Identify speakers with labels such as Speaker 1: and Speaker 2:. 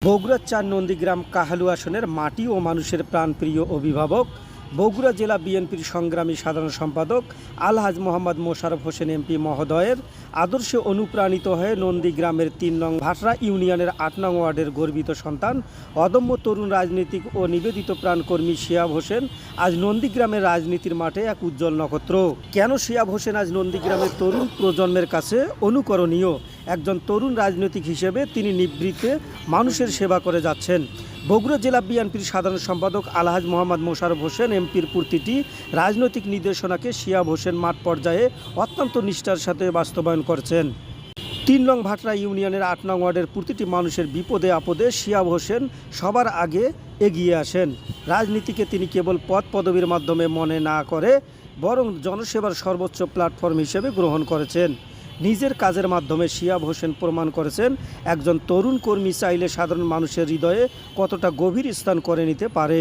Speaker 1: বগুড়ার ৪ নন্দীগ্রাম কাহালু আসনের মাটি ও মানুষের প্রাণপ্রিয় অভিভাবক, বগুড়া জেলা বিএনপির সংগ্রামী সাধারণ সম্পাদক আলহাজ মোহাম্মদ মোশাররফ হোসেন এমপি মহোদয়ের আদর্শে অনুপ্রাণিত হয়ে নন্দীগ্রামের ৩ নং ভাটরা ইউনিয়নের ৮ নং ওয়ার্ডের গর্বিত সন্তান, অদম্য তরুণ রাজনীতিক ও নিবেদিত প্রাণকর্মী শিহাব হোসেন আজ নন্দীগ্রামের রাজনীতির মাঠে এক উজ্জ্বল নক্ষত্র। কেন শিহাব হোসেন আজ নন্দীগ্রামের তরুণ প্রজন্মের কাছে অনুকরণীয়? একজন তরুণ রাজনৈতিক হিসেবে তিনি নিবৃত্তে মানুষের সেবা করে যাচ্ছেন। বগুড়া জেলা বিএনপির সাধারণ সম্পাদক আলহাজ মোহাম্মদ মোশাররফ হোসেন এমপির প্রতিটি রাজনৈতিক নির্দেশনাকে শিহাব হোসেন মাঠ পর্যায়ে অত্যন্ত নিষ্ঠার সাথে বাস্তবায়ন করছেন। ৩ নং ভাটরা ইউনিয়নের ৮ নং ওয়ার্ডের প্রতিটি মানুষের বিপদে আপদে শিহাব হোসেন সবার আগে এগিয়ে আসেন। রাজনীতিকে তিনি কেবল পদ পদবীর মাধ্যমে মনে না করে বরং জনসেবার সর্বোচ্চ প্ল্যাটফর্ম হিসেবে গ্রহণ করেছেন। নিজের কাজের মাধ্যমে শিহাব হোসেন প্রমাণ করেছেন একজন তরুণ কর্মী চাইলে সাধারণ মানুষের হৃদয়ে কতটা গভীর স্থান করে নিতে পারে।